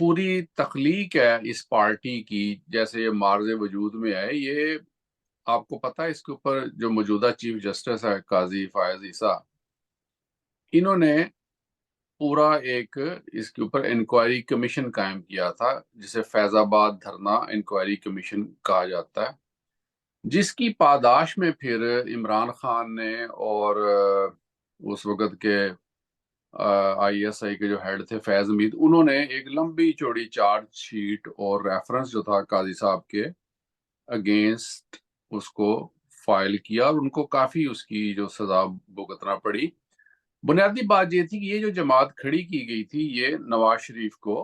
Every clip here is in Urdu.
پوری تخلیق ہے اس پارٹی کی، جیسے یہ مارز وجود میں ہے، یہ آپ کو پتا ہے اس کے اوپر جو موجودہ چیف جسٹس ہے قاضی فائز عیسیٰ، انہوں نے پورا ایک اس کے اوپر انکوائری کمیشن قائم کیا تھا، جسے فیض آباد دھرنا انکوائری کمیشن کہا جاتا ہے، جس کی پاداش میں پھر عمران خان نے اور اس وقت کے آئی ایس آئی کے جو ہیڈ تھے فیض حمید، انہوں نے ایک لمبی چوڑی چارج شیٹ اور ریفرنس جو تھا قاضی صاحب کے اگینسٹ اس کو فائل کیا، اور ان کو کافی اس کی جو سزا بھگتنا پڑی۔ بنیادی بات یہ تھی کہ یہ جو جماعت کھڑی کی گئی تھی، یہ نواز شریف کو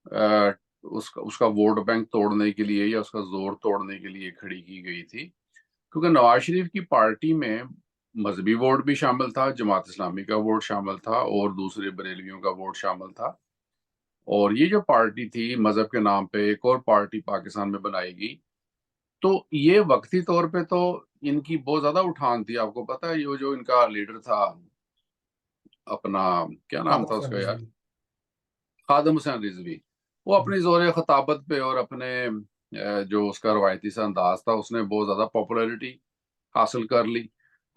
اس کا ووٹ بینک توڑنے کے لیے یا اس کا زور توڑنے کے لیے کھڑی کی گئی تھی، کیونکہ نواز شریف کی پارٹی میں مذہبی ووٹ بھی شامل تھا، جماعت اسلامی کا ووٹ شامل تھا، اور دوسرے بریلویوں کا ووٹ شامل تھا، اور یہ جو پارٹی تھی مذہب کے نام پہ ایک اور پارٹی پاکستان میں بنائی گئی، تو یہ وقتی طور پہ تو ان کی بہت زیادہ اٹھان تھی۔ آپ کو پتا ہے یہ جو ان کا لیڈر تھا، اپنا کیا نام خادم تھا اس حسین کا یار، رضوی۔ خادم حسین رضوی، وہ اپنی زور خطابت پہ اور اپنے جو اس کا روایتی سا انداز تھا، اس نے بہت زیادہ پاپولیرٹی حاصل کر لی۔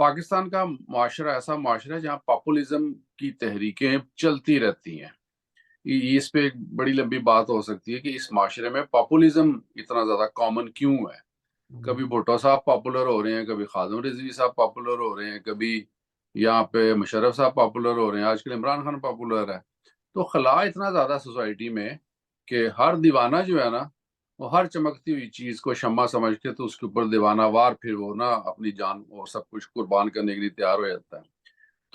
پاکستان کا معاشرہ ایسا معاشرہ ہے جہاں پاپولزم کی تحریکیں چلتی رہتی ہیں۔ اس پہ ایک بڑی لمبی بات ہو سکتی ہے کہ اس معاشرے میں پاپولزم اتنا زیادہ کامن کیوں ہے۔ کبھی بھٹو صاحب پاپولر ہو رہے ہیں، کبھی خادم رضوی صاحب پاپولر ہو رہے ہیں، کبھی یہاں پہ مشرف صاحب پاپولر ہو رہے ہیں، آج کل عمران خان پاپولر ہے۔ تو خلا اتنا زیادہ سوسائٹی میں کہ ہر دیوانہ جو ہے نا، وہ ہر چمکتی ہوئی چیز کو شمع سمجھ کے تو اس کے اوپر دیوانہ وار پھر وہ نا اپنی جان اور سب کچھ قربان کرنے کے لیے تیار ہو جاتا ہے۔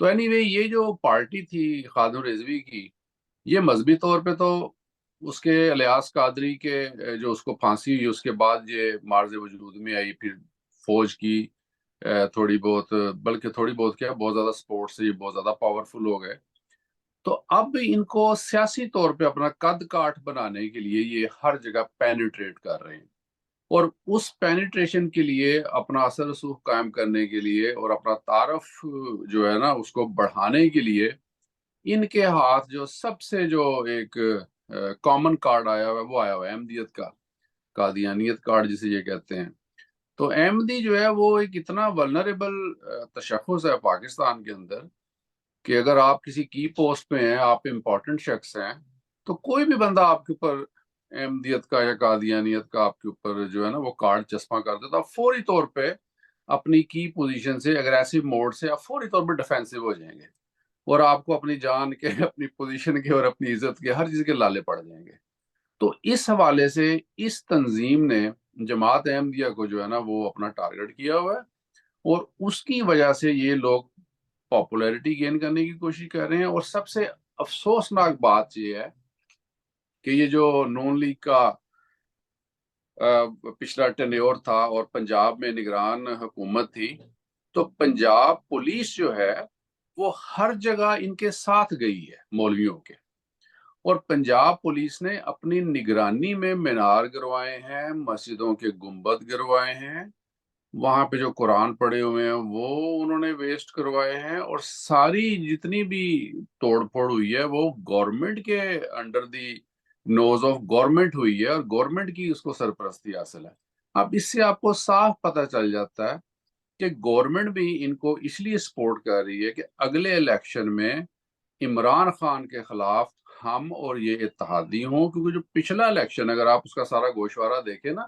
تو اینی وے یہ جو پارٹی تھی خادم رضوی کی، یہ مذہبی طور پہ تو اس کے الیاس قادری کے جو اس کو پھانسی ہوئی، اس کے بعد یہ مارز وجود میں آئی، پھر فوج کی تھوڑی بہت، بلکہ تھوڑی بہت کیا بہت زیادہ سپورٹ سے یہ بہت زیادہ پاورفل ہو گئے۔ تو اب ان کو سیاسی طور پہ اپنا قد کاٹ بنانے کے لیے یہ ہر جگہ پینیٹریٹ کر رہے ہیں، اور اس پینیٹریشن کے لیے اپنا اثر رسوخ قائم کرنے کے لیے اور اپنا تعارف جو ہے نا اس کو بڑھانے کے لیے، ان کے ہاتھ جو سب سے جو ایک کامن کارڈ آیا ہوا ہے وہ آیا ہوا ہے احمدیت کا، قادیانیت کارڈ جسے یہ کہتے ہیں۔ تو احمدی جو ہے وہ ایک اتنا ولنریبل تشخص ہے پاکستان کے اندر کہ اگر آپ کسی کی پوسٹ پہ ہیں، آپ امپورٹنٹ شخص ہیں، تو کوئی بھی بندہ آپ کے اوپر احمدیت کا یا قادیانیت کا آپ کے اوپر جو ہے نا وہ کارڈ چسپاں کر دیتا، فوری طور پہ اپنی کی پوزیشن سے اگریسو موڈ سے آپ فوری طور پہ ڈیفینسو ہو جائیں گے، اور آپ کو اپنی جان کے، اپنی پوزیشن کے اور اپنی عزت کے، ہر چیز کے لالے پڑ جائیں گے۔ تو اس حوالے سے اس تنظیم نے جماعت احمدیہ کو جو ہے نا وہ اپنا ٹارگٹ کیا ہوا ہے، اور اس کی وجہ سے یہ لوگ پاپولیرٹی گین کرنے کی کوشش کر رہے ہیں۔ اور سب سے افسوسناک بات یہ ہے کہ یہ جو نون لیگ کا پچھلا ٹینیور تھا اور پنجاب میں نگران حکومت تھی، تو پنجاب پولیس جو ہے وہ ہر جگہ ان کے ساتھ گئی ہے مولویوں کے، اور پنجاب پولیس نے اپنی نگرانی میں مینار گروائے ہیں، مسجدوں کے گنبد گروائے ہیں، وہاں پہ جو قرآن پڑھے ہوئے ہیں وہ انہوں نے ویسٹ کروائے ہیں، اور ساری جتنی بھی توڑ پھوڑ ہوئی ہے وہ گورنمنٹ کے under the nose of government ہوئی ہے، اور گورنمنٹ کی اس کو سرپرستی حاصل ہے۔ اب اس سے آپ کو صاف پتہ چل جاتا ہے کہ گورنمنٹ بھی ان کو اس لیے سپورٹ کر رہی ہے کہ اگلے الیکشن میں عمران خان کے خلاف ہم اور یہ اتحادی ہوں، کیونکہ جو پچھلا الیکشن اگر آپ اس کا سارا گوشوارہ دیکھیں نا،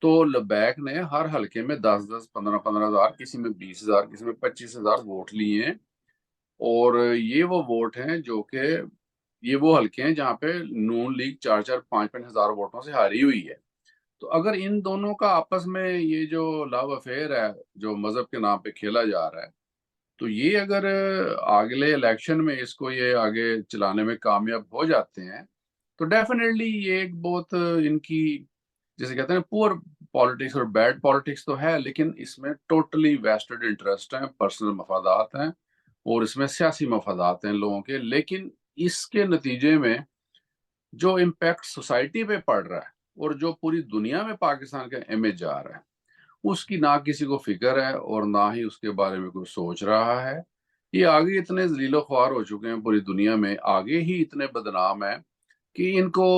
تو لبیک نے ہر حلقے میں 10 15 15 ہزار، کسی میں 20 ہزار، کسی میں 25 ہزار ووٹ لیے ہیں، اور یہ وہ ووٹ ہیں جو کہ یہ وہ حلقے ہیں جہاں پہ نون لیگ 4 4 5 5 ہزار ووٹوں سے ہاری ہوئی ہے۔ تو اگر ان دونوں کا آپس میں یہ جو لو افیئر ہے جو مذہب کے نام پہ کھیلا جا رہا ہے، تو یہ اگر اگلے الیکشن میں اس کو یہ آگے چلانے میں کامیاب ہو جاتے ہیں، تو ڈیفینیٹلی یہ ایک بہت ان کی جیسے کہتے ہیں پور پالیٹکس اور بیڈ پالیٹکس تو ہے، لیکن اس میں ٹوٹلی ویسٹڈ انٹرسٹ ہیں، پرسنل مفادات ہیں، اور اس میں سیاسی مفادات ہیں لوگوں کے، لیکن اس کے نتیجے میں جو امپیکٹ سوسائٹی پہ پڑ رہا ہے اور جو پوری دنیا میں پاکستان کا امیج جا رہا ہے، اس کی نہ کسی کو فکر ہے اور نہ ہی اس کے بارے میں کوئی سوچ رہا ہے۔ یہ آگے اتنے ذلیل و خوار ہو چکے ہیں پوری دنیا میں، آگے ہی اتنے بدنام ہیں کہ ان کو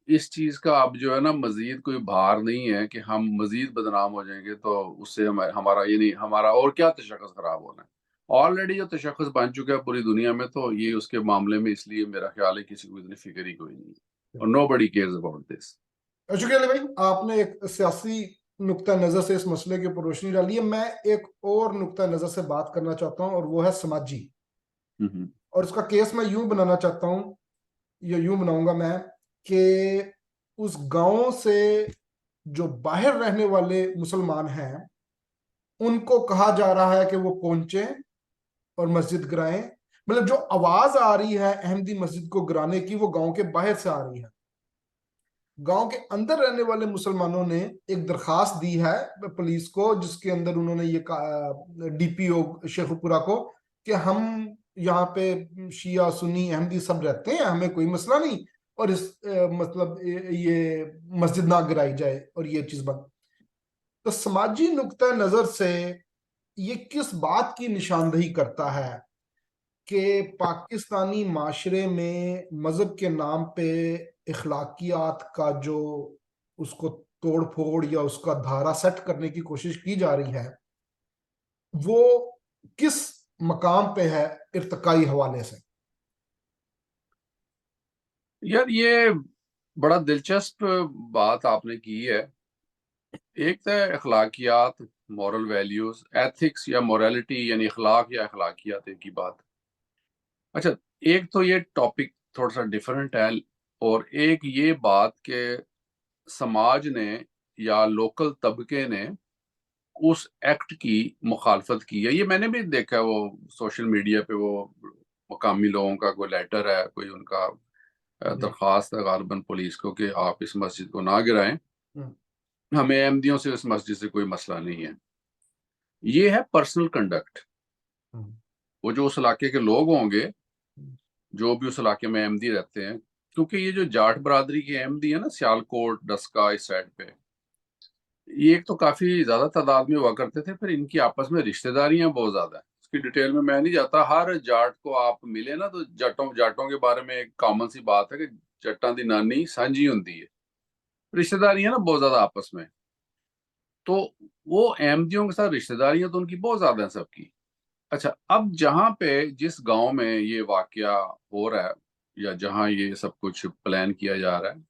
اس چیز کا اب جو ہے نا مزید کوئی بھار نہیں ہے کہ ہم مزید بدنام ہو جائیں گے تو اس سے ہمارا یہ نہیں، ہمارا اور کیا تشخص خراب ہونا ہے، آلریڈی جو تشخص بن چکا ہے پوری دنیا میں، تو یہ اس کے معاملے میں اس لیے میرا خیال ہے کسی کو اتنی فکر ہی کوئی نہیں ہے، اور نو بڈی کیئرز اباؤٹ دس۔ شکریہ علی بھائی، آپ نے ایک سیاسی نقطہ نظر سے اس مسئلے کے اوپر روشنی ڈالی ہے. میں ایک اور نقطہ نظر سے بات کرنا چاہتا ہوں، اور وہ ہے سماجی. اور اس کا کیس میں یوں بنانا چاہتا ہوں، یا یوں بناؤں گا میں، کہ اس گاؤں سے جو باہر رہنے والے مسلمان ہیں ان کو کہا جا رہا ہے کہ وہ پہنچیں اور مسجد گرائیں. مطلب جو آواز آ رہی ہے احمدی مسجد کو گرانے کی، وہ گاؤں کے باہر سے آ رہی ہے. گاؤں کے اندر رہنے والے مسلمانوں نے ایک درخواست دی ہے پولیس کو، جس کے اندر انہوں نے یہ کہا ڈی پی او شیخ پورہ کو، کہ ہم یہاں پہ شیعہ سنی احمدی سب رہتے ہیں، ہمیں کوئی مسئلہ نہیں، اور اس مطلب یہ مسجد نہ گرائی جائے اور یہ چیز بن. تو سماجی نقطہ نظر سے یہ کس بات کی نشاندہی کرتا ہے کہ پاکستانی معاشرے میں مذہب کے نام پہ اخلاقیات کا جو اس کو توڑ پھوڑ یا اس کا دھارا سیٹ کرنے کی کوشش کی جا رہی ہے، وہ کس مقام پہ ہے ارتقائی حوالے سے؟ یار یہ بڑا دلچسپ بات آپ نے کی ہے. ایک تو اخلاقیات، مورل ویلیوز، ایتھکس یا موریلٹی یعنی اخلاق یا اخلاقیات کی بات. اچھا، ایک تو یہ ٹاپک تھوڑا سا ڈیفرنٹ ہے، اور ایک یہ بات کہ سماج نے یا لوکل طبقے نے اس ایکٹ کی مخالفت کی ہے. یہ میں نے بھی دیکھا، وہ سوشل میڈیا پہ وہ مقامی لوگوں کا کوئی لیٹر ہے، کوئی ان کا درخواست ہے غالباً پولیس کو کہ آپ اس مسجد کو نہ گرائیں، ہمیں احمدیوں سے اس مسجد سے کوئی مسئلہ نہیں ہے. یہ ہے پرسنل کنڈکٹ. وہ جو اس علاقے کے لوگ ہوں گے، جو بھی اس علاقے میں احمدی رہتے ہیں، کیونکہ یہ جو جاٹ برادری کے احمدی ہیں نا، سیالکوٹ، ڈسکا، اس سائڈ پہ، یہ ایک تو کافی زیادہ تعداد میں ہوا کرتے تھے، پھر ان کی آپس میں رشتہ داریاں بہت زیادہ ہیں. اس کی ڈیٹیل میں نہیں جاتا. ہر جاٹ کو آپ ملے نا تو جاٹوں کے بارے میں ایک کامن سی بات ہے کہ جٹاں دی نانی سانجی ہوندی ہے، رشتہ داریاں نا بہت زیادہ آپس میں. تو وہ احمدیوں کے ساتھ رشتہ داریاں تو ان کی بہت زیادہ ہیں سب کی. اچھا، اب جہاں پہ جس گاؤں میں یہ واقعہ ہو رہا ہے یا جہاں یہ سب کچھ پلان کیا جا رہا ہے،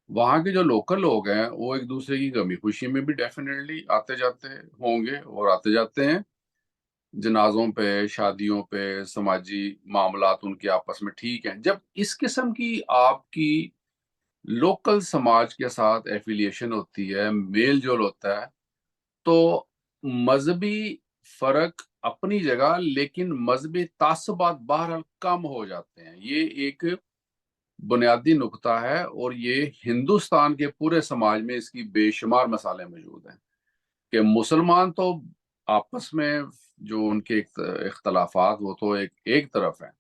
وہاں کے جو لوکل لوگ ہیں وہ ایک دوسرے کی غمی خوشی میں بھی ڈیفینیٹلی آتے جاتے ہوں گے اور آتے جاتے ہیں. جنازوں پہ، شادیوں پہ، سماجی معاملات ان کے آپس میں ٹھیک ہیں. جب اس قسم کی آپ کی لوکل سماج کے ساتھ ایفیلیشن ہوتی ہے، میل جول ہوتا ہے، تو مذہبی فرق اپنی جگہ، لیکن مذہبی تعصبات بہرحال کم ہو جاتے ہیں. یہ ایک بنیادی نقطہ ہے، اور یہ ہندوستان کے پورے سماج میں اس کی بے شمار مثالیں موجود ہیں کہ مسلمان تو آپس میں جو ان کے اختلافات وہ تو ایک طرف ہیں،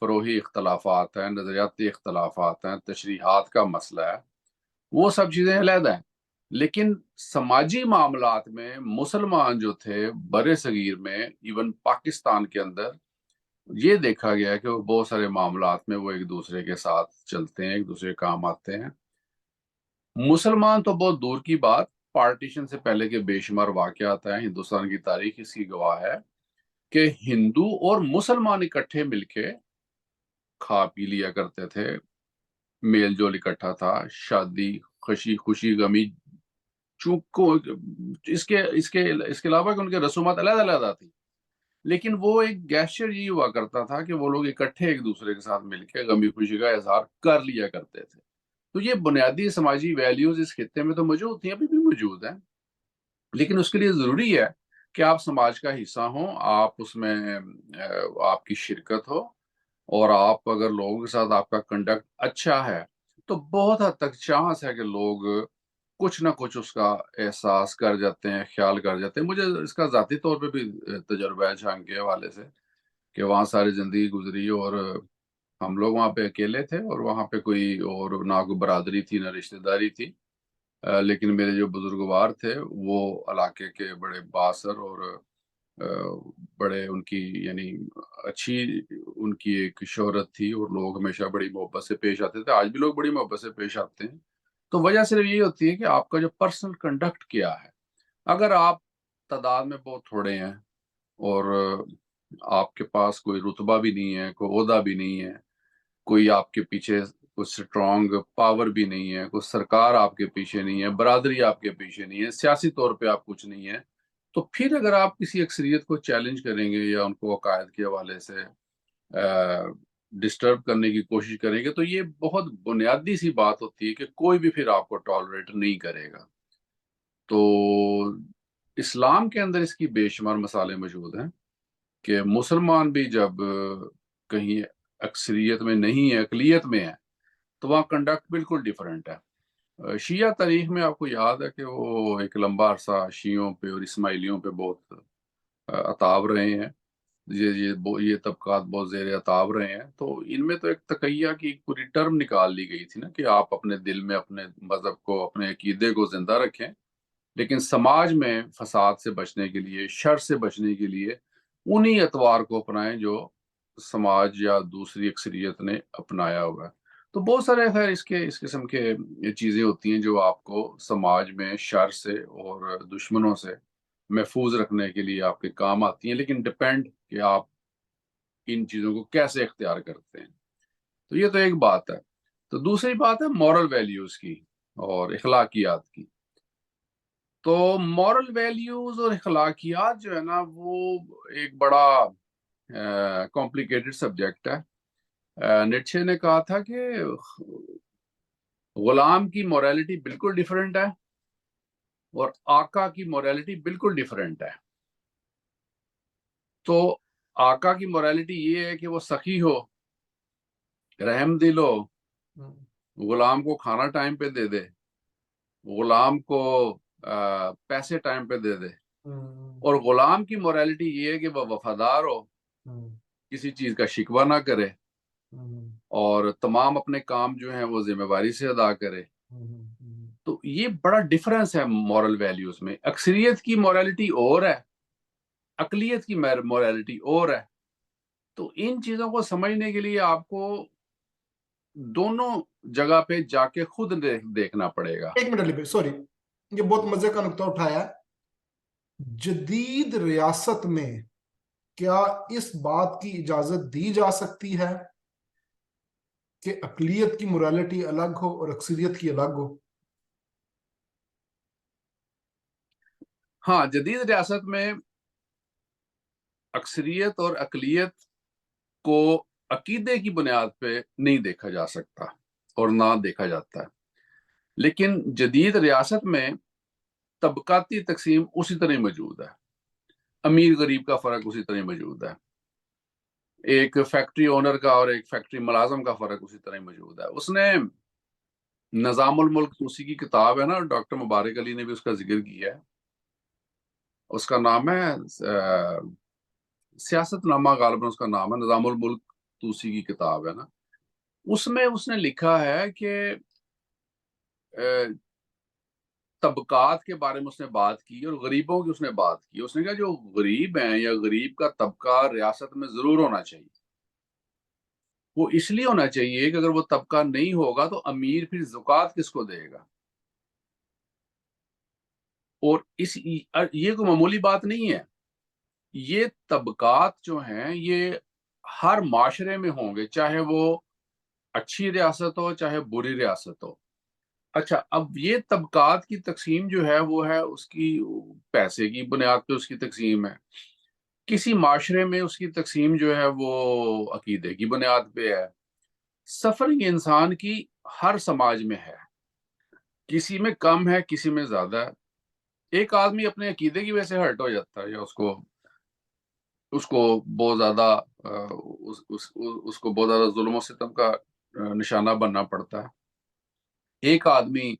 فروحی اختلافات ہیں، نظریاتی اختلافات ہیں، تشریحات کا مسئلہ ہے، وہ سب چیزیں علیحدہ ہیں. لیکن سماجی معاملات میں مسلمان جو تھے برِ صغیر میں، ایون پاکستان کے اندر، یہ دیکھا گیا ہے کہ وہ بہت سارے معاملات میں وہ ایک دوسرے کے ساتھ چلتے ہیں، ایک دوسرے کے کام آتے ہیں. مسلمان تو بہت دور کی بات، پارٹیشن سے پہلے کے بے شمار واقعات ہیں، ہندوستان کی تاریخ اس کی گواہ ہے کہ ہندو اور مسلمان اکٹھے مل کے کھا پی لیا کرتے تھے، میل جول اکٹھا تھا، شادی، خوشی غمی، چونکہ اس کے علاوہ کہ ان کے رسومات علیحدہ علیحدہ تھی، لیکن وہ ایک گیسچر یہ ہوا کرتا تھا کہ وہ لوگ اکٹھے ایک دوسرے کے ساتھ مل کے غمی خوشی کا اظہار کر لیا کرتے تھے. تو یہ بنیادی سماجی ویلیوز اس خطے میں تو موجود تھیں، ابھی بھی موجود ہیں، لیکن اس کے لیے ضروری ہے کہ آپ سماج کا حصہ ہوں، آپ اس میں آپ کی شرکت ہو، اور آپ اگر لوگوں کے ساتھ آپ کا کنڈکٹ اچھا ہے تو بہت حد تک چانس ہے کہ لوگ کچھ نہ کچھ اس کا احساس کر جاتے ہیں، خیال کر جاتے ہیں. مجھے اس کا ذاتی طور پہ بھی تجربہ ہے جھانگ کے حوالے سے کہ وہاں ساری زندگی گزری، اور ہم لوگ وہاں پہ اکیلے تھے، اور وہاں پہ کوئی اور نہ کوئی برادری تھی نہ رشتہ داری تھی، لیکن میرے جو بزرگوار تھے وہ علاقے کے بڑے بااثر اور بڑے ان کی یعنی اچھی ان کی ایک شہرت تھی اور لوگ ہمیشہ بڑی محبت سے پیش آتے تھے، آج بھی لوگ بڑی محبت سے پیش آتے ہیں. تو وجہ صرف یہ ہوتی ہے کہ آپ کا جو پرسنل کنڈکٹ کیا ہے. اگر آپ تعداد میں بہت تھوڑے ہیں اور آپ کے پاس کوئی رتبہ بھی نہیں ہے، کوئی عہدہ بھی نہیں ہے، کوئی آپ کے پیچھے کوئی سٹرونگ پاور بھی نہیں ہے، کوئی سرکار آپ کے پیچھے نہیں ہے، برادری آپ کے پیچھے نہیں ہے، سیاسی طور پہ آپ کچھ نہیں ہے، تو پھر اگر آپ کسی اکثریت کو چیلنج کریں گے یا ان کو عقائد کے حوالے سے ڈسٹرب کرنے کی کوشش کریں گے، تو یہ بہت بنیادی سی بات ہوتی ہے کہ کوئی بھی پھر آپ کو ٹالریٹ نہیں کرے گا. تو اسلام کے اندر اس کی بے شمار مثالیں موجود ہیں کہ مسلمان بھی جب کہیں اکثریت میں نہیں ہے، اقلیت میں ہے، تو وہاں کنڈکٹ بالکل ڈیفرنٹ ہے. شیعہ تاریخ میں آپ کو یاد ہے کہ وہ ایک لمبا عرصہ شیعوں پہ اور اسماعیلیوں پہ بہت عتاب رہے ہیں، یہ طبقات بہت زیر عتاب رہے ہیں. تو ان میں تو ایک تقیہ کی پوری ٹرم نکال لی گئی تھی نا کہ آپ اپنے دل میں اپنے مذہب کو، اپنے عقیدے کو زندہ رکھیں، لیکن سماج میں فساد سے بچنے کے لیے، شر سے بچنے کے لیے انہی اطوار کو اپنائیں جو سماج یا دوسری اکثریت نے اپنایا ہوا ہے. تو بہت سارے خیر اس قسم کے چیزیں ہوتی ہیں جو آپ کو سماج میں شر سے اور دشمنوں سے محفوظ رکھنے کے لیے آپ کے کام آتی ہیں، لیکن ڈپینڈ کہ آپ ان چیزوں کو کیسے اختیار کرتے ہیں. تو یہ تو ایک بات ہے. تو دوسری بات ہے مورل ویلیوز کی اور اخلاقیات کی. تو مورل ویلیوز اور اخلاقیات جو ہے نا وہ ایک بڑا کمپلیکیٹڈ سبجیکٹ ہے. نیٹشے نے کہا تھا کہ غلام کی موریلٹی بالکل ڈیفرنٹ ہے اور آقا کی موریلٹی بالکل ڈیفرنٹ ہے. تو آقا کی موریلٹی یہ ہے کہ وہ سخی ہو، رحم دل ہو، غلام کو کھانا ٹائم پہ دے دے، غلام کو پیسے ٹائم پہ دے دے. اور غلام کی موریلٹی یہ ہے کہ وہ وفادار ہو، کسی چیز کا شکوہ نہ کرے اور تمام اپنے کام جو ہیں وہ ذمہ داری سے ادا کرے. تو یہ بڑا ڈفرنس ہے مورل ویلیوز میں. اکثریت کی موریلٹی اور ہے، اقلیت کی موریلٹی اور ہے. تو ان چیزوں کو سمجھنے کے لیے آپ کو دونوں جگہ پہ جا کے خود دیکھنا پڑے گا. ایک منٹ علی بھائی، سوری، یہ بہت مزے کا نقطہ اٹھایا ہے. جدید ریاست میں کیا اس بات کی اجازت دی جا سکتی ہے کہ اقلیت کی موریلٹی الگ ہو اور اکثریت کی الگ ہو؟ ہاں، جدید ریاست میں اکثریت اور اقلیت کو عقیدے کی بنیاد پہ نہیں دیکھا جا سکتا اور نہ دیکھا جاتا ہے. لیکن جدید ریاست میں طبقاتی تقسیم اسی طرح موجود ہے، امیر غریب کا فرق اسی طرح موجود ہے، ایک فیکٹری اونر کا اور ایک فیکٹری ملازم کا فرق اسی طرح موجود ہے. اس نے نظام الملک توسی کی کتاب ہے نا، ڈاکٹر مبارک علی نے بھی اس کا ذکر کیا ہے. اس کا نام ہے سیاست نامہ، غالباً اس کا نام ہے، نظام الملک توسی کی کتاب ہے نا. اس میں اس نے لکھا ہے کہ طبقات کے بارے میں اس نے بات کی اور غریبوں کی اس نے بات کی. اس نے کہا جو غریب ہیں یا غریب کا طبقہ ریاست میں ضرور ہونا چاہیے. وہ اس لیے ہونا چاہیے کہ اگر وہ طبقہ نہیں ہوگا تو امیر پھر زکوٰۃ کس کو دے گا. اور یہ کوئی معمولی بات نہیں ہے. یہ طبقات جو ہیں یہ ہر معاشرے میں ہوں گے، چاہے وہ اچھی ریاست ہو چاہے بری ریاست ہو. اچھا، اب یہ طبقات کی تقسیم جو ہے وہ ہے اس کی پیسے کی بنیاد پہ اس کی تقسیم ہے. کسی معاشرے میں اس کی تقسیم جو ہے وہ عقیدے کی بنیاد پہ ہے. سفرنگ انسان کی ہر سماج میں ہے، کسی میں کم ہے کسی میں زیادہ ہے. ایک آدمی اپنے عقیدے کی وجہ سے ہرٹ ہو جاتا ہے یا اس کو بہت زیادہ اس کو بہت زیادہ ظلم و ستم کا نشانہ بننا پڑتا ہے. ایک آدمی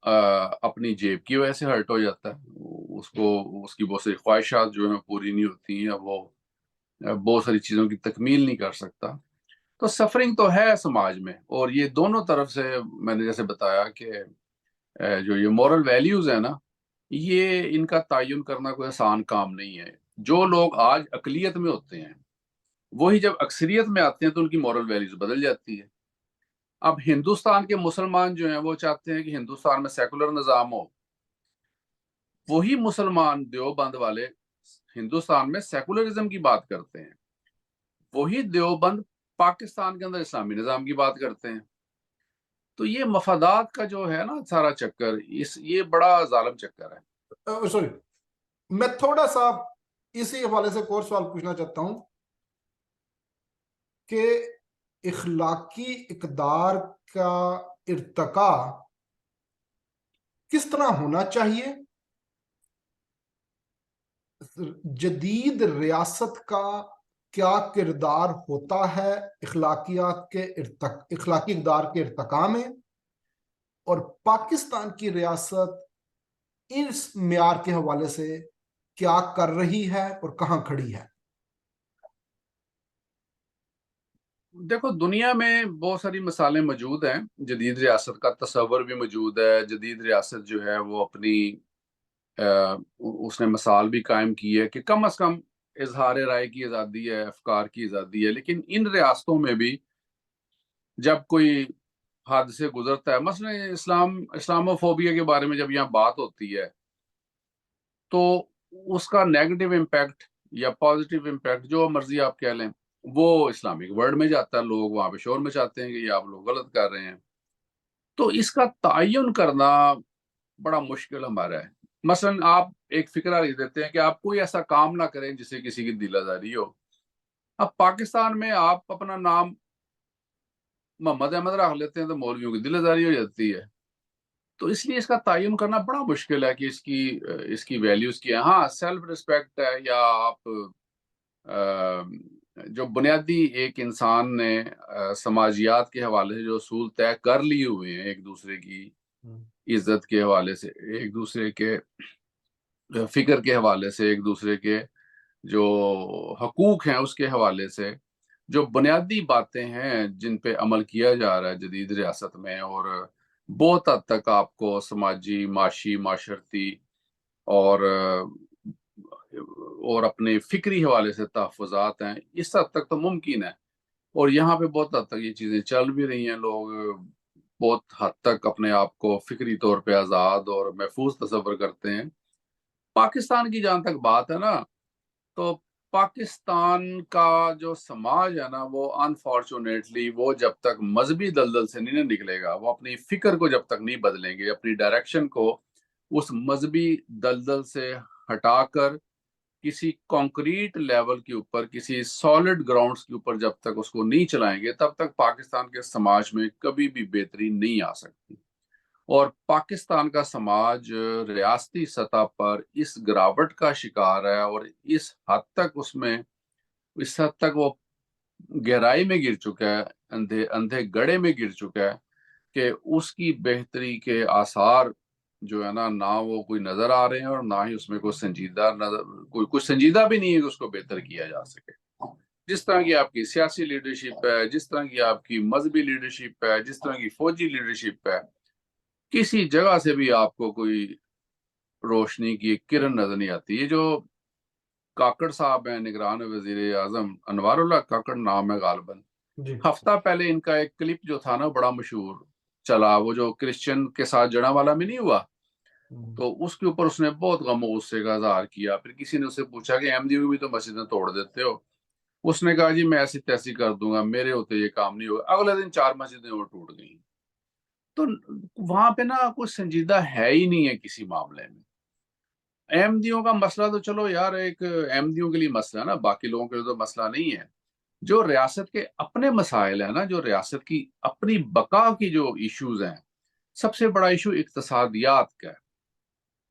اپنی جیب کی وجہ سے ہرٹ ہو جاتا ہے، اس کی بہت ساری خواہشات جو ہیں پوری نہیں ہوتی ہیں، وہ بہت ساری چیزوں کی تکمیل نہیں کر سکتا. تو سفرنگ تو ہے سماج میں، اور یہ دونوں طرف سے میں نے جیسے بتایا کہ جو یہ مورل ویلیوز ہیں نا، یہ ان کا تعین کرنا کوئی آسان کام نہیں ہے. جو لوگ آج اقلیت میں ہوتے ہیں وہی جب اکثریت میں آتے ہیں تو ان کی مورل ویلیوز بدل جاتی ہے. اب ہندوستان کے مسلمان جو ہیں وہ چاہتے ہیں کہ ہندوستان میں سیکولر نظام ہو. وہی مسلمان دیوبند والے ہندوستان میں سیکولرزم کی بات کرتے ہیں. وہی دیوبند پاکستان کے اندر اسلامی نظام کی بات کرتے ہیں. تو یہ مفادات کا جو ہے نا سارا چکر، یہ بڑا ظالم چکر ہے. سوری، میں تھوڑا سا اسی حوالے سے ایک اور سوال پوچھنا چاہتا ہوں کہ اخلاقی اقدار کا ارتقاء کس طرح ہونا چاہیے؟ جدید ریاست کا کیا کردار ہوتا ہے اخلاقیات کے اخلاقی اقدار کے ارتقاء میں، اور پاکستان کی ریاست اس معیار کے حوالے سے کیا کر رہی ہے اور کہاں کھڑی ہے؟ دیکھو دنیا میں بہت ساری مثالیں موجود ہیں. جدید ریاست کا تصور بھی موجود ہے. جدید ریاست جو ہے وہ اپنی اس نے مثال بھی قائم کی ہے کہ کم از کم اظہار رائے کی آزادی ہے، افکار کی آزادی ہے. لیکن ان ریاستوں میں بھی جب کوئی حادثے گزرتا ہے، مثلا اسلاموفوبیا کے بارے میں جب یہاں بات ہوتی ہے تو اس کا نیگیٹو امپیکٹ یا پازیٹیو امپیکٹ جو مرضی آپ کہہ لیں وہ اسلامک ورلڈ میں جاتا ہے. لوگ وہاں پہ شور مچاتے ہیں کہ یہ آپ لوگ غلط کر رہے ہیں. تو اس کا تعین کرنا بڑا مشکل ہمارا ہے. مثلا آپ ایک فکرہ لکھ دیتے ہیں کہ آپ کوئی ایسا کام نہ کریں جس سے کسی کی دل آزاری ہو. اب پاکستان میں آپ اپنا نام محمد احمد رکھ لیتے ہیں تو مولویوں کی دل آزاری ہو جاتی ہے. تو اس لیے اس کا تعین کرنا بڑا مشکل ہے کہ اس کی ویلیوز کیا ہے. ہاں سیلف ریسپیکٹ ہے، یا آپ جو بنیادی ایک انسان نے سماجیات کے حوالے سے جو اصول طے کر لیے ہوئے ہیں، ایک دوسرے کی عزت کے حوالے سے، ایک دوسرے کے فکر کے حوالے سے، ایک دوسرے کے جو حقوق ہیں اس کے حوالے سے، جو بنیادی باتیں ہیں جن پہ عمل کیا جا رہا ہے جدید ریاست میں، اور بہت حد تک آپ کو سماجی، معاشی، معاشرتی اور اپنے فکری حوالے سے تحفظات ہیں، اس حد تک تو ممکن ہے. اور یہاں پہ بہت حد تک یہ چیزیں چل بھی رہی ہیں. لوگ بہت حد تک اپنے آپ کو فکری طور پہ آزاد اور محفوظ تصور کرتے ہیں. پاکستان کی جہاں تک بات ہے نا، تو پاکستان کا جو سماج ہے نا وہ انفارچونیٹلی وہ جب تک مذہبی دلدل سے نہیں نکلے گا، وہ اپنی فکر کو جب تک نہیں بدلیں گے، اپنی ڈائریکشن کو اس مذہبی دلدل سے ہٹا کر کسی کانکریٹ لیول کے اوپر، کسی سالڈ گراؤنڈز کے اوپر جب تک اس کو نہیں چلائیں گے، تب تک پاکستان کے سماج میں کبھی بھی بہتری نہیں آ سکتی. اور پاکستان کا سماج ریاستی سطح پر اس گراوٹ کا شکار ہے، اور اس حد تک وہ گہرائی میں گر چکا ہے، اندھے گڑھے میں گر چکا ہے کہ اس کی بہتری کے آثار جو ہے نا، نہ وہ کوئی نظر آ رہے ہیں، اور نہ ہی اس میں کوئی سنجیدہ بھی نہیں ہے کہ اس کو بہتر کیا جا سکے. جس طرح کی آپ کی سیاسی لیڈرشپ ہے، جس طرح کی آپ کی مذہبی لیڈرشپ ہے، جس طرح کی فوجی لیڈرشپ ہے، کسی جگہ سے بھی آپ کو کوئی روشنی کی ایک کرن نظر نہیں آتی. یہ جو کاکڑ صاحب ہیں نگران وزیر اعظم، انوار اللہ کاکڑ نام ہے غالباً، جی ہفتہ پہلے ان کا ایک کلپ جو تھا نا بڑا مشہور چلا، وہ جو کرسچن کے ساتھ جڑا والا میں نہیں ہوا، تو اس کے اوپر اس نے بہت غم و غصے کا اظہار کیا. پھر کسی نے اسے پوچھا کہ احمدیوں کی بھی تو مسجدیں توڑ دیتے ہو. اس نے کہا جی میں ایسی تیسی کر دوں گا، میرے ہوتے یہ کام نہیں ہوگا. اگلے دن 4 مسجدیں اور ٹوٹ گئیں. تو وہاں پہ نا کوئی سنجیدہ ہے ہی نہیں ہے کسی معاملے میں. احمدیوں کا مسئلہ تو چلو یار ایک احمدیوں کے لیے مسئلہ ہے نا، باقی لوگوں کے لیے تو مسئلہ نہیں ہے. جو ریاست کے اپنے مسائل ہیں نا، جو ریاست کی اپنی بقا کی جو ایشوز ہیں، سب سے بڑا ایشو اقتصادیات کا ہے،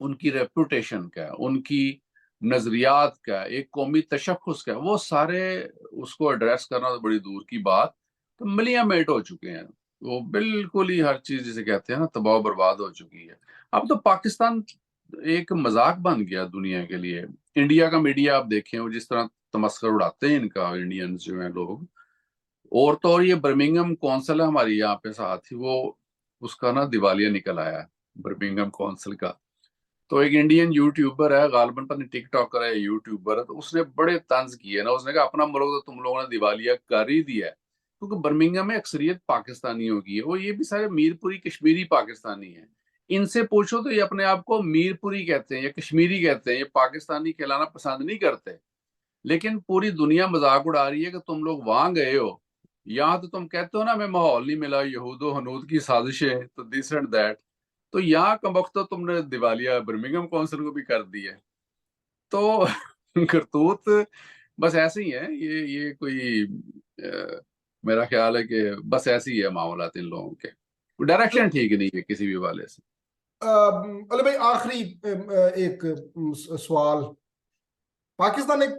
ان کی ریپوٹیشن کا ہے، ان کی نظریات کا ہے، ایک قومی تشخص کا ہے. وہ سارے اس کو ایڈریس کرنا تو بڑی دور کی بات. تو ملیاں میٹ ہو چکے ہیں، وہ بالکل ہی ہر چیز جسے کہتے ہیں نا تباہ و برباد ہو چکی ہے. اب تو پاکستان ایک مذاق بن گیا دنیا کے لیے. انڈیا کا میڈیا آپ دیکھیں، وہ جس طرح تمسخر اڑاتے ہیں ان کا، انڈینز جو ہیں لوگ. اور تو اور یہ برمنگم کونسل ہے ہماری یہاں پہ ساتھ ہی، وہ اس کا نا دیوالیہ نکل آیا ہے برمنگم کونسل کا. تو ایک انڈین یوٹیوبر ہے غالباً پتہ نہیں ٹک ٹاکر ہے یوٹیوبر ہے، تو اس نے بڑے طنز کیے نا، اس نے کہا اپنا ملک تو تم لوگوں نے دیوالیہ کر ہی دیا ہے، کیونکہ برمنگھم میں اکثریت پاکستانیوں کی ہے، وہ یہ بھی سارے میر پوری کشمیری پاکستانی ہیں، ان سے پوچھو تو یہ اپنے آپ کو میر پوری کہتے ہیں یا کشمیری کہتے ہیں، یہ پاکستانی کہلانا پسند نہیں کرتے، لیکن پوری دنیا مذاق اڑا رہی ہے کہ تم لوگ وہاں گئے ہو، یہاں تو تم کہتے ہو نا ہمیں ماحول نہیں ملا، یہود و ہنود کی سازشیں، تو دس اینڈ دیٹ، تو یہاں کا وقت تو تم نے دیوالیہ برمنگھم کونسل کو بھی کر دی ہے، تو کرتوت بس ایسے ہی ہے، یہ کوئی میرا خیال ہے کہ بس ایسے ہی ہے معاملات ان لوگوں کے، ڈائریکشن ٹھیک نہیں ہے کسی بھی حوالے سے۔ علی بھائی آخری ایک سوال، پاکستان ایک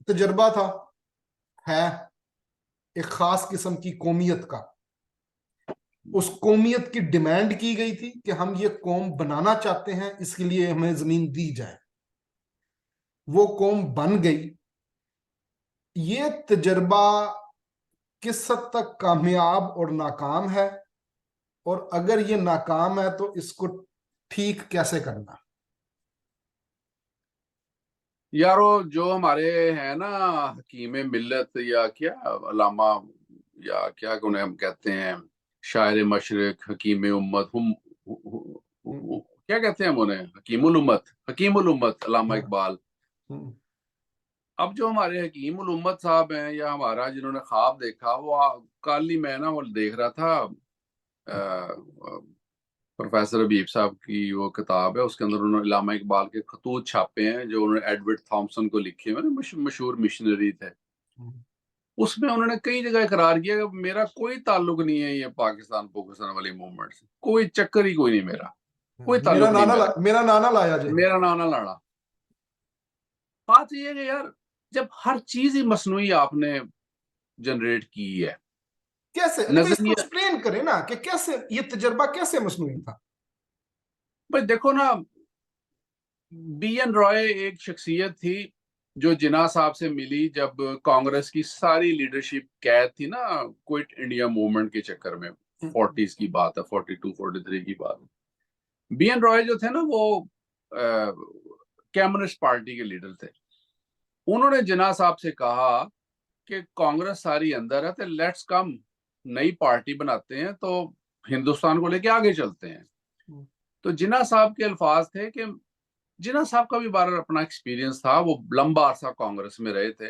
تجربہ تھا، ہے ایک خاص قسم کی قومیت کا، اس قومیت کی ڈیمانڈ کی گئی تھی کہ ہم یہ قوم بنانا چاہتے ہیں، اس کے لیے ہمیں زمین دی جائے، وہ قوم بن گئی، یہ تجربہ کس حد تک کامیاب اور ناکام ہے، اور اگر یہ ناکام ہے تو اس کو ٹھیک کیسے کرنا؟ یارو جو ہمارے ہیں نا حکیم ملت یا کیا علامہ یا کیا انہیں ہم کہتے ہیں شاعر مشرق حکیم امت، ہم کیا کہتے ہیں ہم انہیں، حکیم الامت علامہ اقبال۔ اب جو ہمارے حکیم الامت صاحب ہیں یا ہمارا جنہوں نے خواب دیکھا، وہ کل ہی میں نا وہ دیکھ رہا تھا پروفیسر حبیب صاحب کی وہ کتاب ہے، اس کے اندر انہوں نے علامہ اقبال کے خطوط چھاپے ہیں جو انہوں نے ایڈورڈ تھامسن کو لکھے ہوئے، مشہور مشنری تھے، اس میں انہوں نے کئی جگہ اقرار کیا کہ میرا کوئی تعلق نہیں ہے یہ پاکستان والی موومنٹ سے، کوئی چکر ہی کوئی نہیں، میرا کوئی تعلق نہیں، میرا نانا لایا جائے، میرا نانا لاڑا۔ بات یہ ہے کہ یار جب ہر چیز ہی مصنوعی آپ نے جنریٹ کی ہے، کیسے اس کو ایکسپلین کریں نا کہ کیسے یہ تجربہ کیسے مصنوعی تھا؟ بھائی دیکھو نا، بی این رائے ایک شخصیت تھی جو جناح صاحب سے ملی جب کانگریس کی ساری لیڈرشپ قید تھی نا کوئٹ انڈیا موومنٹ کے چکر میں، 40s کی بات ہے، 42 43 کی بات ہے۔ بی این رائے جو تھے نا وہ کمیونسٹ پارٹی کے لیڈر تھے، انہوں نے جناح صاحب سے کہا کہ کانگریس ساری اندر ہے تو لیٹس کم نئی پارٹی بناتے ہیں تو ہندوستان کو لے کے آگے چلتے ہیں۔ تو جناح صاحب کے الفاظ تھے کہ جناح صاحب کا بھی بارہ اپنا ایکسپیرینس تھا، وہ لمبا عرصہ کانگریس میں رہے تھے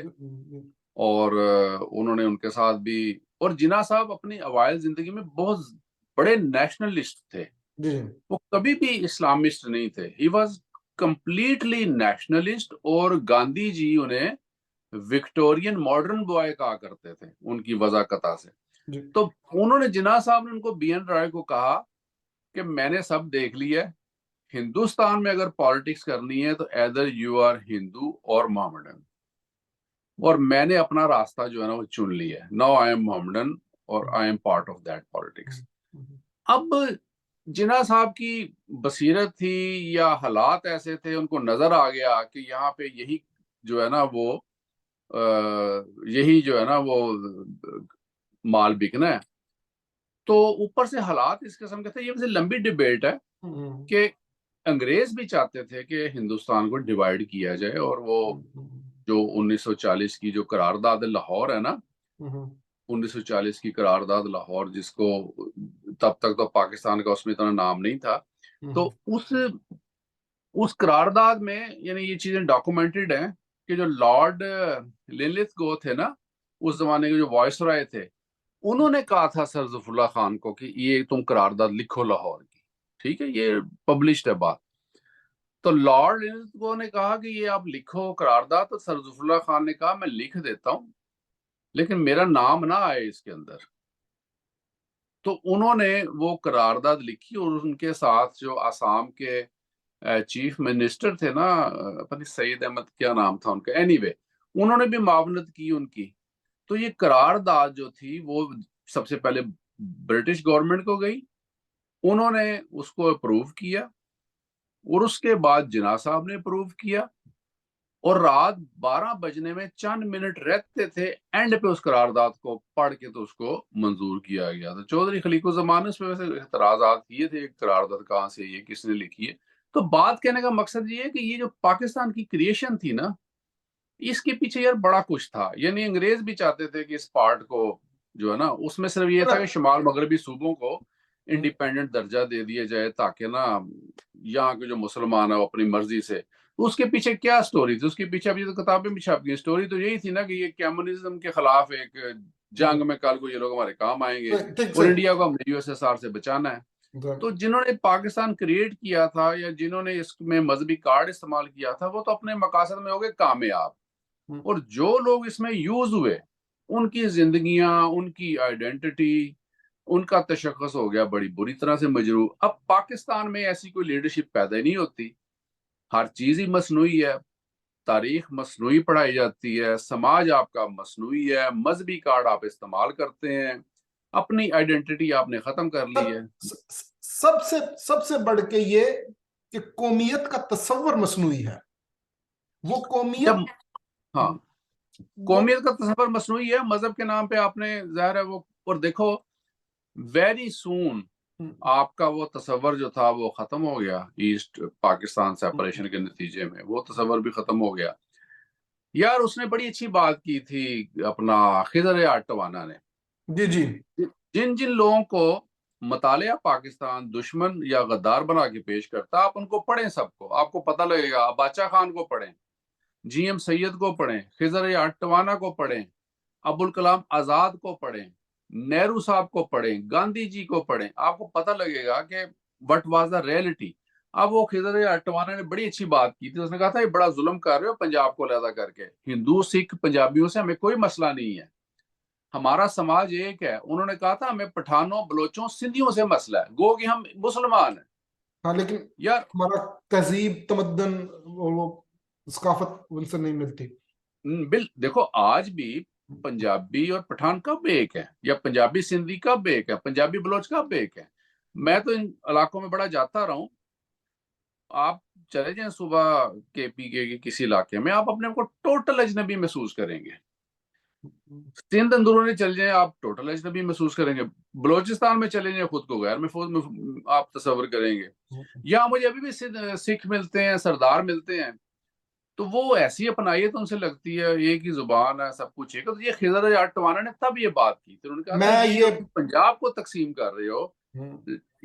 اور انہوں نے ان کے ساتھ بھی، اور جناح صاحب اپنی اوائل زندگی میں بہت بڑے نیشنلسٹ تھے، وہ کبھی بھی اسلامسٹ نہیں تھے، ہی واز کمپلیٹلی نیشنلسٹ، اور گاندھی جی انہیں وکٹورین ماڈرن بوائے کہا کرتے تھے ان کی وضاحت سے۔ تو انہوں نے جناح صاحب نے ان کو بی این رائے کو کہا کہ میں نے سب دیکھ لیا ہے، ہندوستان میں اگر پالیٹکس کرنی ہے تو ایدر یو آر ہندو اور محمدن، اور میں نے اپنا راستہ جو ہے نا وہ چن لیا ہے، ناؤ آئی ایم محمدن اور I am part of that politics. اب جناح صاحب کی بصیرت تھی یا حالات ایسے تھے، ان کو نظر آ گیا کہ یہاں پہ یہی جو ہے نا وہ مال بکنا ہے، تو اوپر سے حالات اس قسم کے تھے، یہ لمبی ڈیبیٹ ہے کہ انگریز بھی چاہتے تھے کہ ہندوستان کو ڈیوائیڈ کیا جائے، اور وہ جو 1940 کی جو قرارداد لاہور ہے نا، 1940 کی قرارداد لاہور، جس کو تب تک تو پاکستان کا اس میں اتنا نام نہیں تھا، تو اس قرارداد میں یعنی یہ چیزیں ڈاکومنٹڈ ہیں کہ جو لارڈ للت گو تھے نا اس زمانے کے جو وائس رائے تھے، انہوں نے کہا تھا سر ظفر اللہ خان کو کہ یہ تم قرارداد لکھو لاہور کی، ٹھیک ہے، یہ پبلشڈ ہے بات۔ تو لارڈ للت گو نے کہا کہ یہ آپ لکھو قرارداد، تو سر ظفر اللہ خان نے کہا میں لکھ دیتا ہوں لیکن میرا نام نہ آئے اس کے اندر۔ تو انہوں نے وہ قرارداد لکھی، اور ان کے ساتھ جو آسام کے چیف منسٹر تھے نا، پتہ سعید احمد کیا نام تھا ان کا، اینی وے انہوں نے بھی معاونت کی ان کی۔ تو یہ قرارداد جو تھی وہ سب سے پہلے برٹش گورنمنٹ کو گئی، انہوں نے اس کو اپروو کیا، اور اس کے بعد جناح صاحب نے اپروو کیا، اور رات 12 بجنے میں چند منٹ رہتے تھے اینڈ پہ اس قرارداد کو پڑھ کے تو اس کو منظور کیا گیا تھا۔ چودھری خلیق الزمان اس پہ ویسے اعتراضات کیے تھے، قرارداد کہاں سے، یہ کس نے لکھی ہے، تو بات کہنے کا مقصد یہ ہے کہ یہ جو پاکستان کی کریشن تھی نا، اس کے پیچھے یار بڑا کچھ تھا. یعنی انگریز بھی چاہتے تھے کہ اس پارٹ کو جو ہے نا، اس میں صرف یہ تھا کہ شمال مغربی صوبوں کو انڈیپینڈنٹ درجہ دے دیا جائے تاکہ نا یہاں کے جو مسلمان ہیں وہ اپنی مرضی سے. اس کے پیچھے کیا سٹوری تھی؟ اس کے پیچھے اب یہ تو کتابیں بھی چھپ گئی. سٹوری تو یہی تھی نا کہ یہ کمیونزم کے خلاف ایک جنگ میں کل کو یہ لوگ ہمارے کام آئیں گے اور انڈیا کو ہم نے USSR سے بچانا ہے. تو جنہوں نے پاکستان کریٹ کیا تھا یا جنہوں نے اس میں مذہبی کارڈ استعمال کیا تھا وہ تو اپنے مقاصد میں ہو گئے کامیاب، اور جو لوگ اس میں یوز ہوئے ان کی زندگیاں، ان کی آئیڈینٹی، ان کا تشخص ہو گیا بڑی بری طرح سے مجروح. اب پاکستان میں ایسی کوئی لیڈرشپ پیدا ہی نہیں ہوتی، ہر چیز ہی مصنوعی ہے، تاریخ مصنوعی پڑھائی جاتی ہے، سماج آپ کا مصنوعی ہے، مذہبی کارڈ آپ استعمال کرتے ہیں، اپنی آئیڈینٹی آپ نے ختم کر لی ہے. سب سے بڑھ کے یہ کہ قومیت کا تصور مصنوعی ہے. وہ قومیت ہاں، قومیت کا تصور مصنوعی ہے. مذہب کے نام پہ آپ نے ظاہر ہے وہ، اور دیکھو ویری سون آپ کا وہ تصور جو تھا وہ ختم ہو گیا. ایسٹ پاکستان سیپریشن کے نتیجے میں وہ تصور بھی ختم ہو گیا. یار اس نے بڑی اچھی بات کی تھی اپنا خضر آٹوانا نے. جی جن لوگوں کو مطالعہ پاکستان دشمن یا غدار بنا کے پیش کرتا، آپ ان کو پڑھیں، سب کو آپ کو پتہ لگے گا. باچا خان کو پڑھیں، GM سید کو پڑھیں، خضر آٹوانا کو پڑھیں، ابوالکلام آزاد کو پڑھیں، نہرو صاحب کو پڑھیں، گاندھی جی کو پڑھیں. آپ کو پتہ لگے گا کہ وٹ واز دا ریئلٹی. اب وہ خضر آٹوانا نے بڑی اچھی بات کی تھی. اس نے کہا تھا یہ بڑا ظلم کر رہے ہو پنجاب کو علیحدہ کر کے. ہندو سکھ پنجابیوں سے ہمیں کوئی مسئلہ نہیں ہے، ہمارا سماج ایک ہے. انہوں نے کہا تھا ہمیں پٹھانوں، بلوچوں، سندھیوں سے مسئلہ ہے، گو کہ ہم مسلمان ہیں. ہاں، لیکن یار ہمارا تہذیب، تمدن، وہ ثقافت ان سے نہیں ملتی. دیکھو آج بھی پنجابی اور پٹھان کب ایک ہے، یا پنجابی سندھی کب ایک ہے، پنجابی بلوچ کب ایک ہے؟ میں تو ان علاقوں میں بڑا جاتا رہا ہوں. آپ چلے جائیں صبح KP کے کسی علاقے میں، آپ اپنے کو ٹوٹل اجنبی محسوس کریں گے. سندھ اندرونی چل جائیں آپ ٹوٹل اجنبی محسوس کریں گے. بلوچستان میں چلے جائیں خود کو غیر محفوظ آپ تصور کریں گے. یہاں مجھے ابھی بھی سکھ ملتے ہیں، سردار ملتے ہیں، تو وہ ایسی اپنائیت ان سے لگتی ہے، ایک ہی زبان ہے، سب کچھ ایک. تو یہ خضر آٹوانا نے تب یہ بات کی تھی. انہوں نے کہا تھا یہ جو پنجاب کو تقسیم کر رہے ہو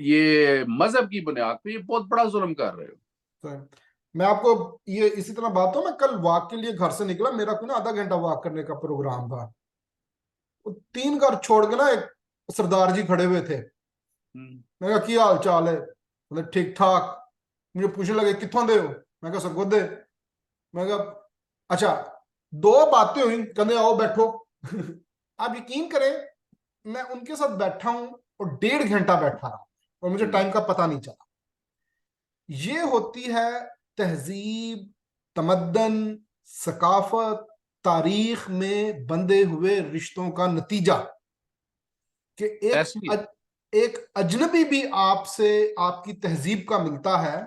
یہ مذہب کی بنیاد پہ، یہ بہت بڑا ظلم کر رہے ہو. میں آپ کو یہ اسی طرح بات ہوں، میں کل واک کے لیے گھر سے نکلا، میرا کوئی نا آدھا گھنٹہ واک کرنے کا پروگرام تھا. 3 گھر چھوڑ کے نا ایک سردار جی کھڑے ہوئے تھے. میں کہا کی حال چال ہے؟ مطلب ٹھیک ٹھاک. مجھے پوچھنے لگے کتوں دے ہو؟ میں کہا سرگودے. میں کہا اچھا. 2 باتیں ہوئی، کہنے آؤ بیٹھو. آپ یقین کریں میں ان کے ساتھ بیٹھا ہوں اور 1.5 گھنٹہ بیٹھا رہا اور مجھے ٹائم کا پتہ نہیں چلا. یہ ہوتی ہے تہذیب، تمدن، ثقافت، تاریخ میں بندھے ہوئے رشتوں کا نتیجہ کہ ایک اجنبی بھی آپ سے آپ کی تہذیب کا ملتا ہے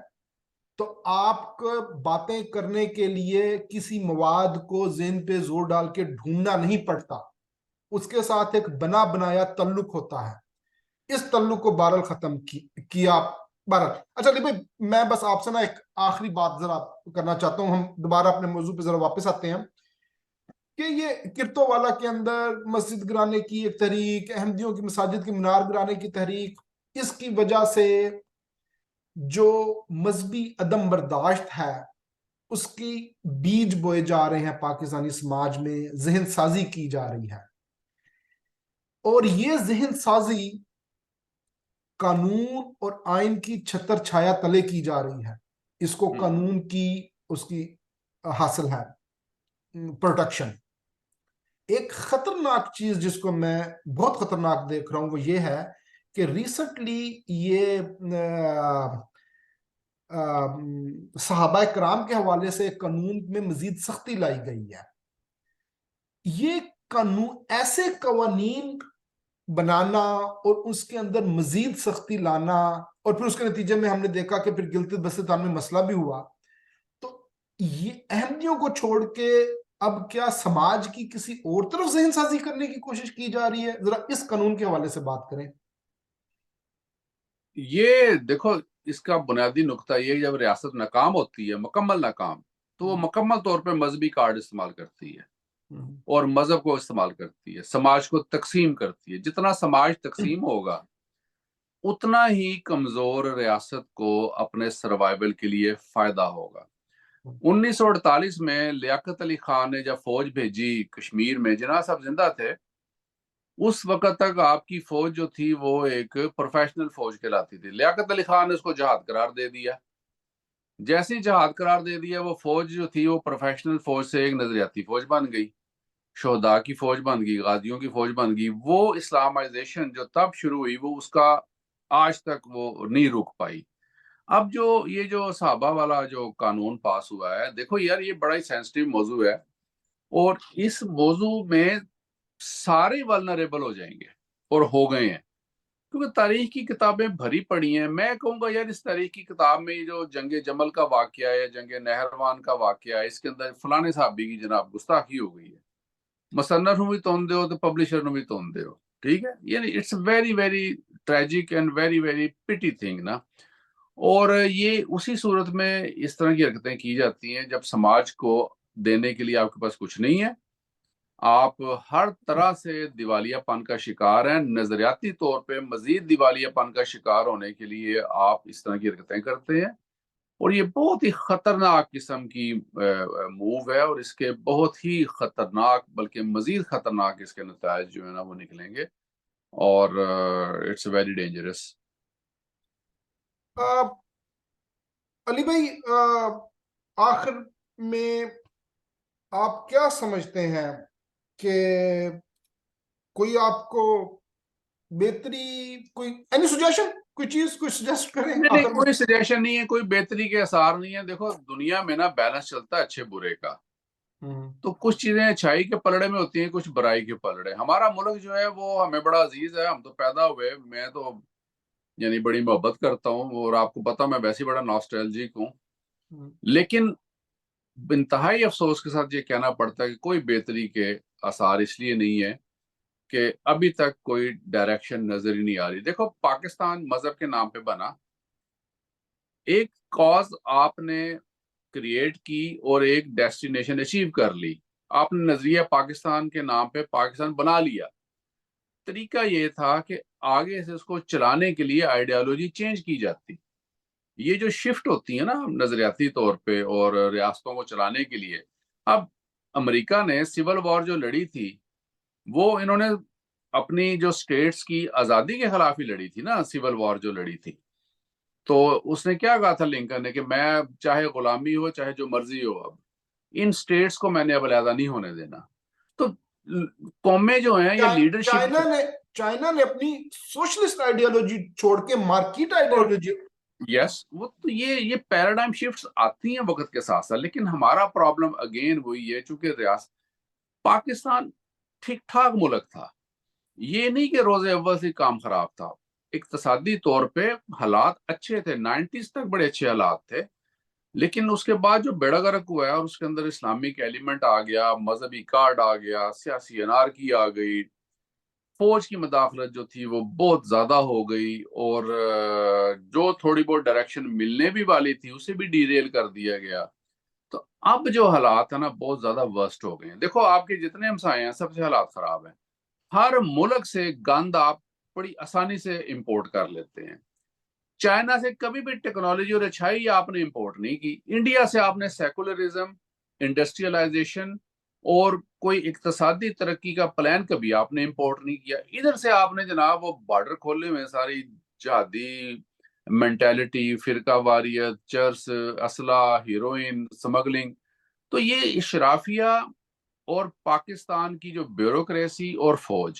تو آپ کو باتیں کرنے کے لیے کسی مواد کو ذہن پہ زور ڈال کے ڈھونڈنا نہیں پڑتا. اس کے ساتھ ایک بنا بنایا تعلق ہوتا ہے. اس تعلق کو بہرحال ختم کیا. بہرحال اچھا علی بھائی، میں بس آپ سے نا ایک آخری بات ذرا کرنا چاہتا ہوں. ہم دوبارہ اپنے موضوع پہ ذرا واپس آتے ہیں کہ یہ کرتو والا کے اندر مسجد گرانے کی ایک تحریک، احمدیوں کی مساجد کی مینار گرانے کی تحریک، اس کی وجہ سے جو مذہبی عدم برداشت ہے اس کی بیج بوئے جا رہے ہیں پاکستانی سماج میں، ذہن سازی کی جا رہی ہے. اور یہ ذہن سازی قانون اور آئین کی چھتر چھایا تلے کی جا رہی ہے. اس کو قانون کی اس کی حاصل ہے پروٹیکشن. ایک خطرناک چیز جس کو میں بہت خطرناک دیکھ رہا ہوں وہ یہ ہے کہ ریسنٹلی یہ صحابہ کرام کے حوالے سے قانون میں مزید سختی لائی گئی ہے. یہ قانون ایسے قوانین بنانا اور اس کے اندر مزید سختی لانا، اور پھر اس کے نتیجے میں ہم نے دیکھا کہ پھر گلگت بلتستان میں مسئلہ بھی ہوا. تو یہ احمدیوں کو چھوڑ کے اب کیا سماج کی کسی اور طرف ذہن سازی کرنے کی کوشش کی جا رہی ہے؟ ذرا اس قانون کے حوالے سے بات کریں. یہ دیکھو اس کا بنیادی نقطہ یہ ہے جب ریاست ناکام ہوتی ہے، مکمل ناکام، تو وہ مکمل طور پہ مذہبی کارڈ استعمال کرتی ہے اور مذہب کو استعمال کرتی ہے، سماج کو تقسیم کرتی ہے۔ جتنا سماج تقسیم ہوگا اتنا ہی کمزور ریاست کو اپنے سروائیول کے لیے فائدہ ہوگا۔ 1948 میں لیاقت علی خان نے جب فوج بھیجی کشمیر میں، جناح صاحب زندہ تھے، اس وقت تک آپ کی فوج جو تھی وہ ایک پروفیشنل فوج کہلاتی تھی۔ لیاقت علی خان نے اس کو جہاد قرار دے دیا۔ جیسے ہی جہاد قرار دے دیا، وہ فوج جو تھی وہ پروفیشنل فوج سے ایک نظریاتی فوج بن گئی، شہداء کی فوج بن گئی، غازیوں کی فوج بن گئی۔ وہ اسلامائزیشن جو تب شروع ہوئی وہ اس کا آج تک وہ نہیں رک پائی۔ اب جو یہ جو صحابہ والا جو قانون پاس ہوا ہے، دیکھو یار یہ بڑا ہی سینسٹیو موضوع ہے، اور اس موضوع میں سارے ولنریبل ہو جائیں گے اور ہو گئے ہیں، کیونکہ تاریخ کی کتابیں بھری پڑی ہیں۔ میں کہوں گا یار اس تاریخ کی کتاب میں یہ جو جنگ جمل کا واقعہ ہے، جنگ نہروان کا واقعہ ہے، اس کے اندر فلانے صحابی کی جناب گستاخی ہو گئی ہے، مصنف نو بھی تون دیو تو پبلشر نو بھی تون دیو، ٹھیک ہے؟ یعنی it's very very tragic and very very pity thing نا۔ اور یہ اسی صورت میں اس طرح کی حرکتیں کی جاتی ہیں جب سماج کو دینے کے لیے آپ کے پاس کچھ نہیں ہے، آپ ہر طرح سے دیوالیہ پن کا شکار ہیں۔ نظریاتی طور پہ مزید دیوالیہ پن کا شکار ہونے کے لیے آپ اس طرح کی حرکتیں کرتے ہیں، اور یہ بہت ہی خطرناک قسم کی موو ہے، اور اس کے بہت ہی خطرناک بلکہ مزید خطرناک اس کے نتائج جو ہے نا وہ نکلیں گے، اور اٹس ویری ڈینجرس۔ علی بھائی، آخر میں آپ کیا سمجھتے ہیں کہ کوئی آپ کو بہتری، کوئی اینی سجیشن، کوئی چیز کوئی سجیسٹ کریں نہیں، آخر میں؟ کوئی سجیشن نہیں ہے، کوئی بہتری کے آثار نہیں ہے۔ دیکھو دنیا میں نا بیلنس چلتا ہے اچھے برے کا، تو کچھ چیزیں اچھائی کے پلڑے میں ہوتی ہیں، کچھ برائی کے پلڑے۔ ہمارا ملک جو ہے وہ ہمیں بڑا عزیز ہے، ہم تو پیدا ہوئے، میں تو یعنی بڑی محبت کرتا ہوں، اور آپ کو پتا میں ویسے بڑا ناسٹیلجک ہوں، لیکن انتہائی افسوس کے ساتھ یہ کہنا پڑتا ہے کہ کوئی بہتری کے آثار اس لیے نہیں ہے کہ ابھی تک کوئی ڈائریکشن نظر ہی نہیں آ رہی۔ دیکھو پاکستان مذہب کے نام پہ بنا، ایک کاز آپ نے کریٹ کی اور ایک ڈیسٹینیشن اچیو کر لی، آپ نے نظریہ پاکستان کے نام پہ پاکستان بنا لیا۔ طریقہ یہ تھا کہ آگے سے اس کو چلانے کے لیے آئیڈیالوجی چینج کی جاتی۔ یہ جو شفٹ ہوتی ہے نا نظریاتی طور پہ اور ریاستوں کو چلانے کے لیے، اب امریکہ نے سول وار جو لڑی تھی وہ انہوں نے اپنی جو سٹیٹس کی آزادی کے خلاف ہی لڑی تھی نا، سول وار جو لڑی تھی۔ تو اس نے کیا کہا تھا لنکن نے کہ میں چاہے غلامی ہو چاہے جو مرضی ہو، اب ان سٹیٹس کو میں نے اب علیحدہ نہیں ہونے دینا۔ تو قومیں جو ہیں یا لیڈرشپ، چائنا نے اپنی سوشلسٹ آئیڈیالوجی چھوڑ کے مارکیٹ آئیڈیالوجی، یس وہ تو یہ پیراڈائم شفٹس آتی ہیں وقت کے ساتھ ساتھ، لیکن ہمارا پرابلم اگین وہی ہے، چونکہ ریاست پاکستان ٹھیک ٹھاک ملک تھا، یہ نہیں کہ روز اول سے کام خراب تھا، اقتصادی طور پہ حالات اچھے تھے، 90s تک بڑے اچھے حالات تھے، لیکن اس کے بعد جو بیڑا گرک ہوا ہے اور اس کے اندر اسلامک ایلیمنٹ آ گیا، مذہبی کارڈ آ گیا، سیاسی انارکی آ گئی، فوج کی مداخلت جو تھی وہ بہت زیادہ ہو گئی، اور جو تھوڑی بہت ڈائریکشن ملنے بھی والی تھی اسے بھی ڈی ریل کر دیا گیا۔ تو اب جو حالات ہیں نا بہت زیادہ ورسٹ ہو گئے ہیں۔ دیکھو آپ کے جتنے ہمسائے ہیں سب سے حالات خراب ہیں، ہر ملک سے گند آپ بڑی آسانی سے امپورٹ کر لیتے ہیں۔ چائنا سے کبھی بھی ٹیکنالوجی اور اچھائی آپ نے امپورٹ نہیں کی، انڈیا سے آپ نے سیکولرزم، انڈسٹریلائزیشن اور کوئی اقتصادی ترقی کا پلان کبھی آپ نے امپورٹ نہیں کیا۔ ادھر سے آپ نے جناب وہ بارڈر کھولے ہوئے ساری جہادی مینٹیلٹی، فرقہ واریت، چرس، اسلحہ، ہیروئن، سمگلنگ۔ تو یہ اشرافیہ اور پاکستان کی جو بیوروکریسی اور فوج،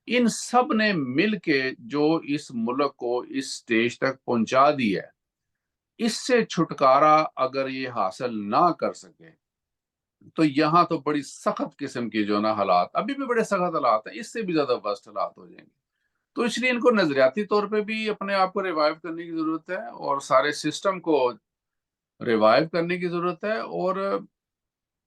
ان سب نے مل کے جو اس ملک کو اس سٹیج تک پہنچا دی ہے، اس سے چھٹکارا اگر یہ حاصل نہ کر سکے تو یہاں تو بڑی سخت قسم کی جو نا حالات، ابھی بھی بڑے سخت حالات ہیں، اس سے بھی زیادہ ورسٹ حالات ہو جائیں گے۔ تو اس لیے ان کو نظریاتی طور پہ بھی اپنے آپ کو ریوائیو کرنے کی ضرورت ہے، اور سارے سسٹم کو ریوائیو کرنے کی ضرورت ہے، اور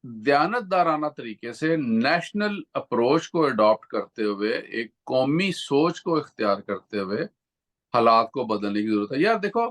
دیانت دارانہ طریقے سے نیشنل اپروچ کو اڈاپٹ کرتے ہوئے، ایک قومی سوچ کو اختیار کرتے ہوئے حالات کو بدلنے کی ضرورت ہے۔ یار دیکھو